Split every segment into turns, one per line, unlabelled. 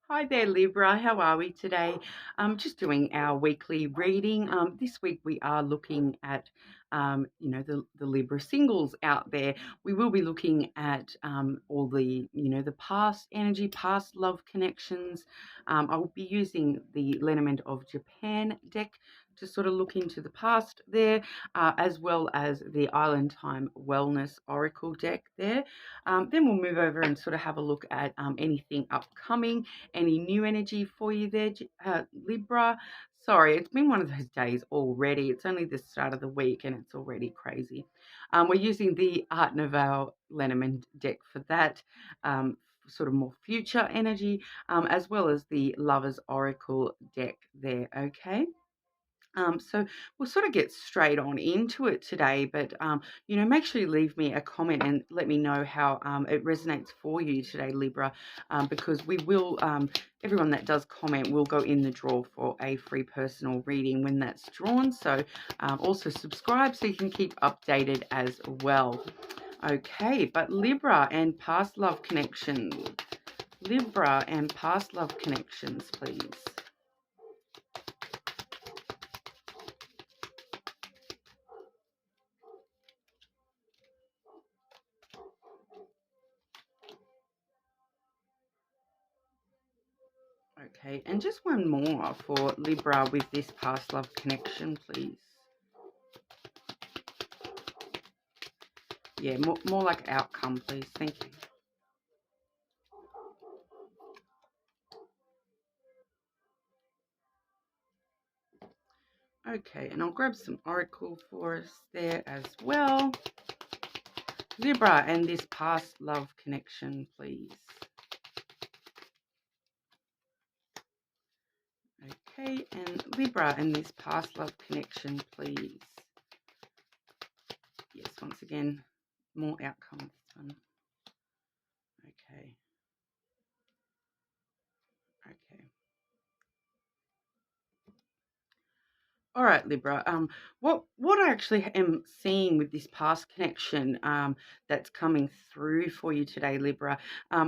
Hi there, Libra. How are we today? Just doing our weekly reading. This week we are looking at, the Libra singles out there. We will be looking at all the, the past energy, past love connections. I will be using the Lenormand of Japan deck to sort of look into the past there, as well as the Island Time Wellness Oracle deck there. Then we'll move over and sort of have a look at anything upcoming. Any new energy for you there, Libra? Sorry, it's been one of those days already. It's only the start of the week and it's already crazy. We're using the Art Nouveau Lenormand deck for that, sort of more future energy, as well as the Lover's Oracle deck there, okay? So we'll sort of get straight on into it today, but make sure you leave me a comment and let me know how it resonates for you today, Libra, because we will, everyone that does comment will go in the draw for a free personal reading when that's drawn. So also subscribe so you can keep updated as well. Okay, but Libra and past love connections. Libra and past love connections, please. Okay, and just one more for Libra with this past love connection, please. Yeah, more like outcome, please. Thank you. Okay, and I'll grab some oracle for us there as well. Libra and this past love connection, please. Okay, and Libra and this past love connection, please. Yes, once again, more outcome this one. Okay. Okay. All right, Libra. What I actually am seeing with this past connection that's coming through for you today, Libra,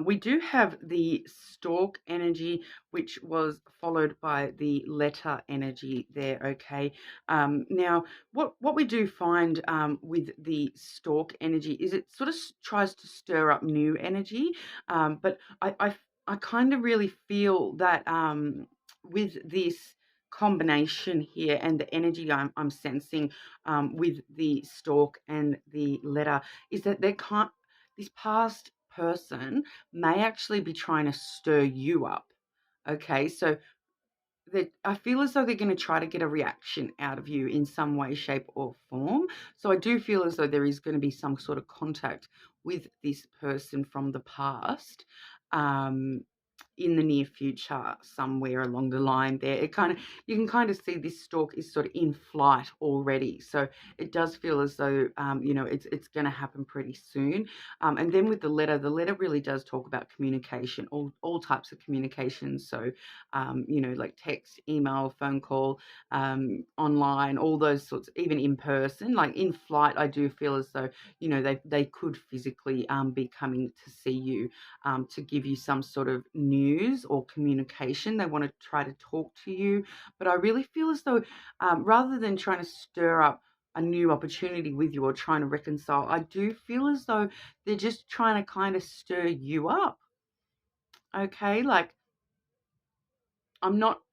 we do have the stork energy, which was followed by the letter energy there. Okay. Now, what we do find with the stork energy is it sort of tries to stir up new energy, but I kind of really feel that with this combination here and the energy I'm sensing with the stork and the letter is that this past person may actually be trying to stir you up. Okay, so I feel as though they're going to try to get a reaction out of you in some way, shape, or form. So I do feel as though there is going to be some sort of contact with this person from the past. Um, in the near future, somewhere along the line there, you can kind of see this stork is sort of in flight already. So it does feel as though it's going to happen pretty soon. And then with the letter really does talk about communication, all types of communication. So like text, email, phone call, online, all those sorts, even in person, like in flight. I do feel as though they could physically be coming to see you, to give you some sort of news or communication. They want to try to talk to you. But I really feel as though rather than trying to stir up a new opportunity with you or trying to reconcile, I do feel as though they're just trying to kind of stir you up. Okay, like I'm not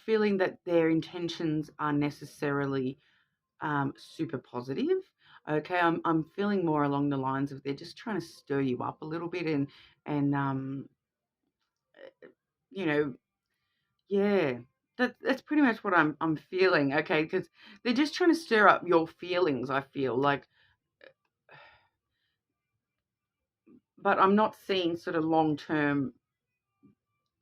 feeling that their intentions are necessarily super positive. Okay, I'm feeling more along the lines of they're just trying to stir you up a little bit and you know, yeah, that's pretty much what I'm feeling. Okay, because they're just trying to stir up your feelings. I feel like, but I'm not seeing sort of long term,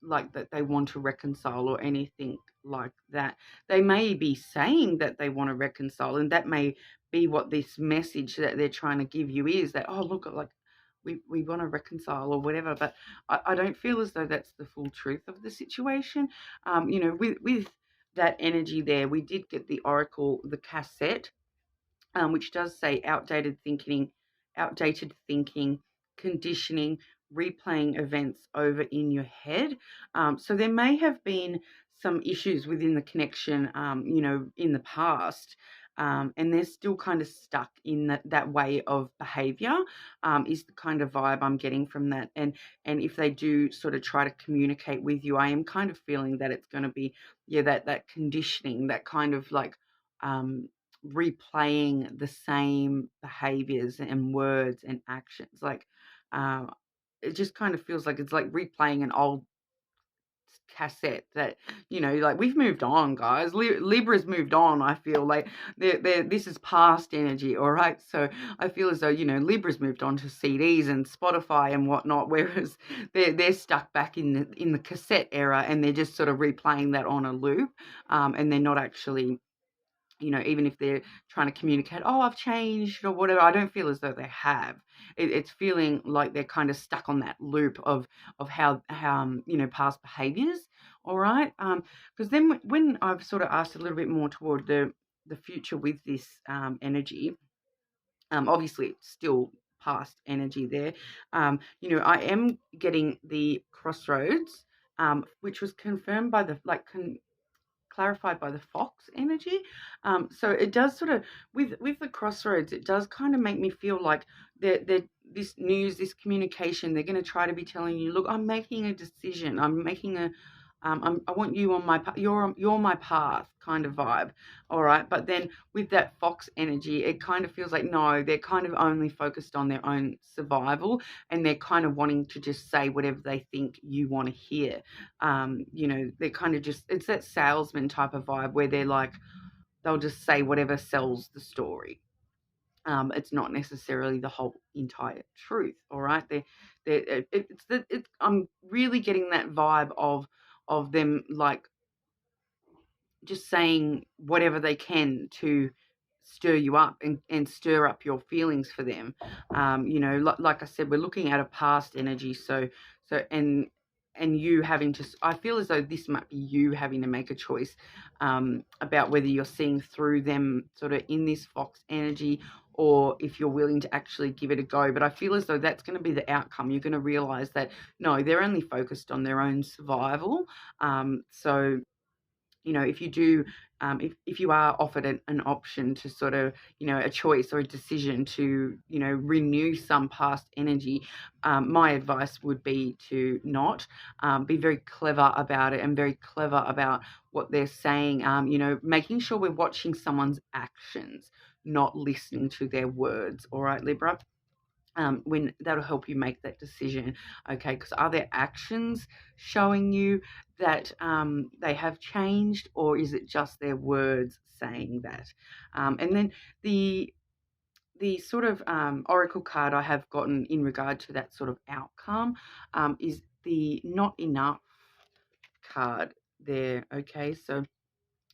like that they want to reconcile or anything like that. They may be saying that they want to reconcile, and that may be what this message that they're trying to give you is that, oh, look, like we want to reconcile or whatever. But I don't feel as though that's the full truth of the situation. With that energy there, we did get the oracle, the cassette, which does say outdated thinking, conditioning, replaying events over in your head. So there may have been some issues within the connection, in the past. And they're still kind of stuck in that way of behavior, is the kind of vibe I'm getting from that. And if they do sort of try to communicate with you, I am kind of feeling that it's going to be, yeah, that conditioning, that kind of like replaying the same behaviors and words and actions. Like, it just kind of feels like it's like replaying an old cassette that, like, we've moved on, guys. Libra's moved on. I feel like this is past energy, all right? So I feel as though, Libra's moved on to CDs and Spotify and whatnot, whereas they're stuck back in the cassette era, and they're just sort of replaying that on a loop, and they're not actually, even if they're trying to communicate, oh, I've changed or whatever, I don't feel as though they have. It's feeling like they're kind of stuck on that loop of how past behaviors. All right. Because then when I've sort of asked a little bit more toward the future with this energy, obviously it's still past energy there. I am getting the crossroads, which was confirmed by the clarified by the fox energy. So it does sort of, with the crossroads, it does kind of make me feel like they're this news, this communication, they're going to try to be telling you, look, I'm making a decision, I'm making a I want you on my you're my path kind of vibe. All right, but then with that fox energy, it kind of feels like, no, they're kind of only focused on their own survival, and they're kind of wanting to just say whatever they think you want to hear. They're kind of just, it's that salesman type of vibe where they're like, they'll just say whatever sells the story. It's not necessarily the whole entire truth. All right, I'm really getting that vibe of them, like, just saying whatever they can to stir you up and stir up your feelings for them. Like I said, we're looking at a past energy. And you having to, I feel as though this might be you having to make a choice about whether you're seeing through them sort of in this fox energy, or if you're willing to actually give it a go. But I feel as though that's going to be the outcome. You're going to realize that, no, they're only focused on their own survival. So if you do, if you are offered an option to sort of, a choice or a decision to, renew some past energy, my advice would be to not be very clever about it, and very clever about what they're saying, making sure we're watching someone's actions, not listening to their words. All right, Libra? When that'll help you make that decision. Okay, because are their actions showing you that they have changed, or is it just their words saying that? And then the sort of oracle card I have gotten in regard to that sort of outcome is the not enough card there. Okay, so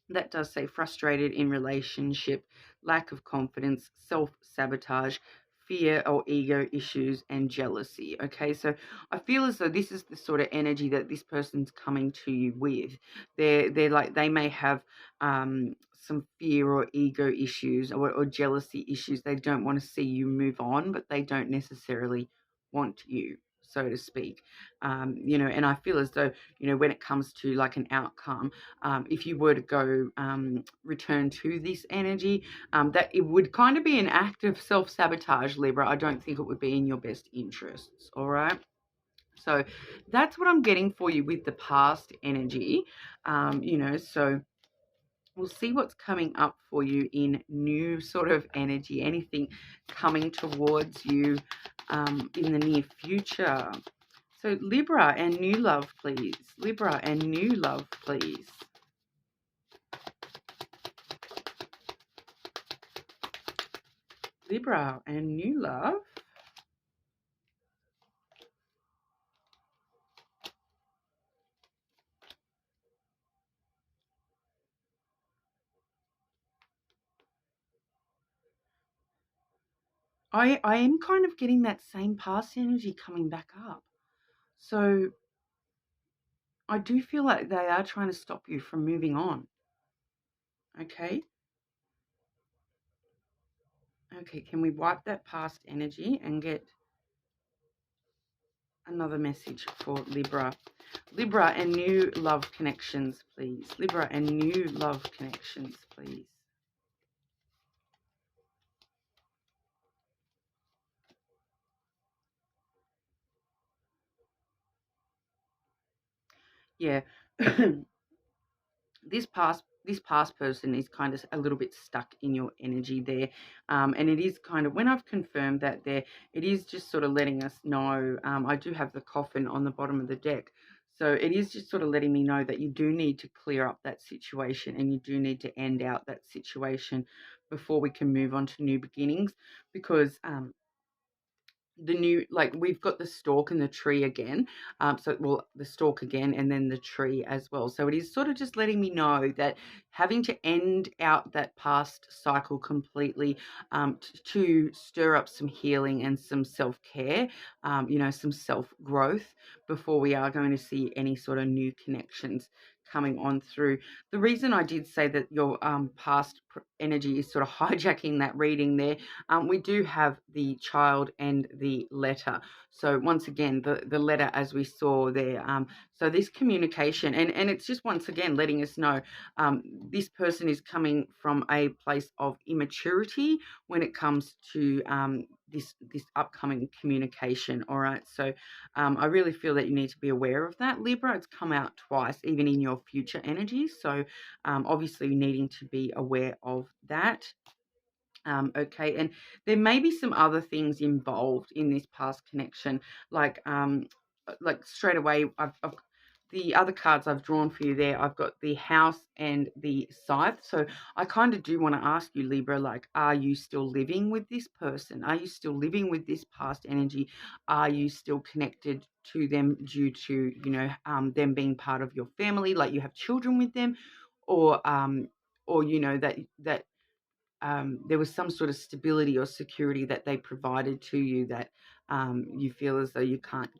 that does say frustrated in relationship, lack of confidence, self-sabotage, fear or ego issues, and jealousy. Okay, so I feel as though this is the sort of energy that this person's coming to you with. They're like, they may have some fear or ego issues, or jealousy issues. They don't want to see you move on, but they don't necessarily want you, so to speak. And I feel as though, when it comes to like an outcome, if you were to go return to this energy, that it would kind of be an act of self-sabotage, Libra. I don't think it would be in your best interests. All right. So that's what I'm getting for you with the past energy. So we'll see what's coming up for you in new sort of energy, anything coming towards you in the near future. So Libra and new love, please. Libra and new love, please. Libra and new love. I am kind of getting that same past energy coming back up. So I do feel like they are trying to stop you from moving on. Okay. Okay, can we wipe that past energy and get another message for Libra. Libra and new love connections, please. Libra and new love connections, please. Yeah. this past person is kind of a little bit stuck in your energy there, and it is kind of, when I've confirmed that there, it is just sort of letting us know. I do have the coffin on the bottom of the deck, so it is just sort of letting me know that you do need to clear up that situation, and you do need to end out that situation before we can move on to new beginnings, because the new, like, we've got the stalk and the tree again, so, well, the stalk again and then the tree as well, so it is sort of just letting me know that having to end out that past cycle completely, to stir up some healing and some self-care, some self-growth before we are going to see any sort of new connections coming on through. The reason I did say that your past energy is sort of hijacking that reading there, we do have the child and the letter. So once again, the letter, as we saw there, so this communication, and it's just once again letting us know, this person is coming from a place of immaturity when it comes to this upcoming communication. All right, so I really feel that you need to be aware of that, Libra. It's come out twice, even in your future energies. So obviously needing to be aware of that. Okay, and there may be some other things involved in this past connection, like straight away, I've the other cards I've drawn for you there. I've got the house and the scythe. So I kind of do want to ask you, Libra, like, are you still living with this person? Are you still living with this past energy? Are you still connected to them due to, them being part of your family, like you have children with them, or that there was some sort of stability or security that they provided to you, that you feel as though you can't,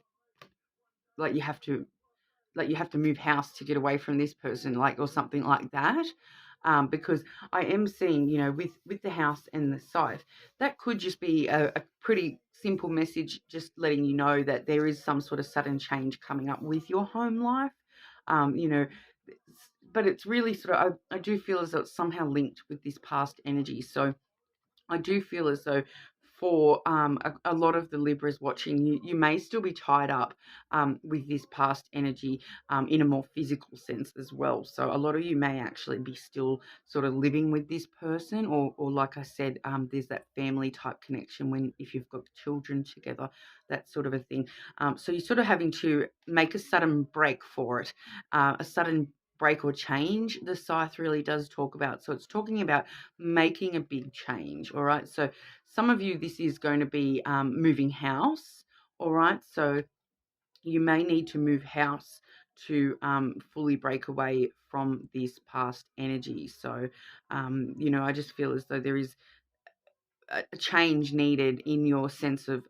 like you have to move house to get away from this person, like, or something like that. Because I am seeing, with the house and the scythe, that could just be a pretty simple message, just letting you know that there is some sort of sudden change coming up with your home life. um, you know, but it's really sort of, I do feel as though it's somehow linked with this past energy. So I do feel as though for a lot of the Libras watching, you may still be tied up with this past energy in a more physical sense as well. So a lot of you may actually be still sort of living with this person, or like I said, there's that family type connection when, if you've got children together, that sort of a thing. So you're sort of having to make a sudden break for it, a sudden break or change, the scythe really does talk about. So it's talking about making a big change. All right, so some of you, this is going to be moving house. All right, so you may need to move house to fully break away from this past energy. So I just feel as though there is a change needed in your sense of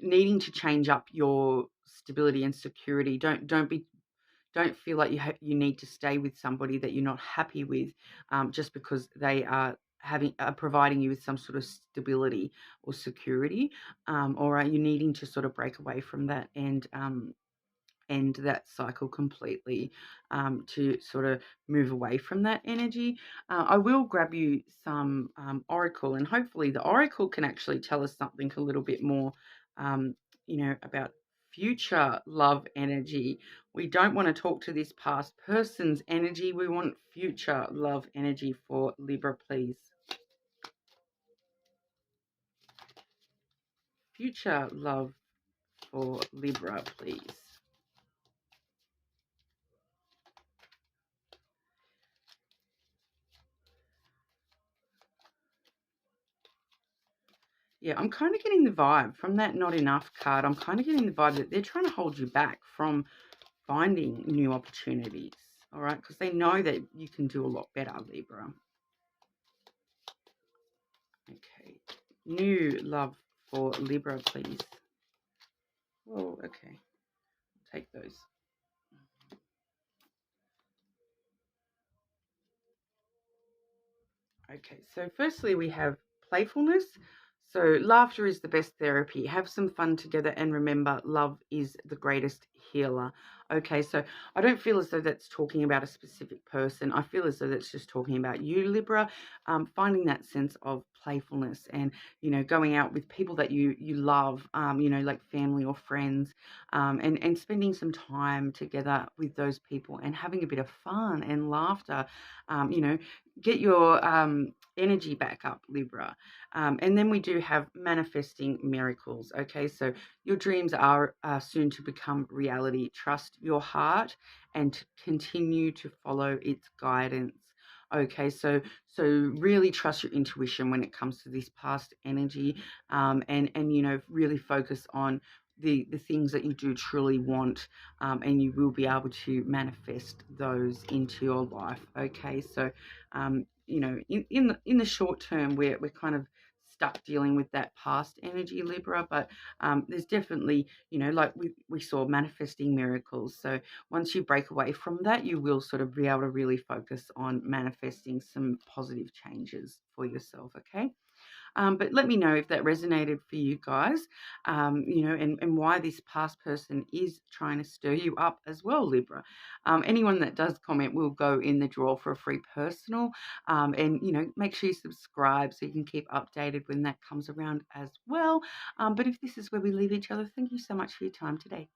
needing to change up your stability and security. Don't feel like you need to stay with somebody that you're not happy with, just because they are providing you with some sort of stability or security. Or are you needing to sort of break away from that and end that cycle completely, to sort of move away from that energy? I will grab you some oracle, and hopefully the oracle can actually tell us something a little bit more, about future love energy. We don't want to talk to this past person's energy. We want future love energy for Libra, please. Future love for Libra, please. Yeah, I'm kind of getting the vibe from that not enough card. I'm kind of getting the vibe that they're trying to hold you back from finding new opportunities. All right, because they know that you can do a lot better, Libra. Okay, new love for Libra, please. Oh, okay. Take those. Okay, so firstly we have playfulness. So, laughter is the best therapy. Have some fun together and remember, love is the greatest healer. Okay, so I don't feel as though that's talking about a specific person. I feel as though that's just talking about you, Libra, finding that sense of playfulness and, going out with people that you love, like family or friends, and spending some time together with those people and having a bit of fun and laughter. Um, you know, get your energy back up, Libra. And then we do have manifesting miracles. Okay, so your dreams are soon to become reality. Trust your heart and continue to follow its guidance. Okay, so really trust your intuition when it comes to this past energy, and really focus on the things that you do truly want, and you will be able to manifest those into your life. Okay, so in the short term, we're kind of stuck dealing with that past energy, Libra, but there's definitely, like we saw, manifesting miracles. So once you break away from that, you will sort of be able to really focus on manifesting some positive changes for yourself. Okay. But let me know if that resonated for you guys, and why this past person is trying to stir you up as well, Libra. Anyone that does comment will go in the draw for a free personal. And, make sure you subscribe so you can keep updated when that comes around as well. But if this is where we leave each other, thank you so much for your time today.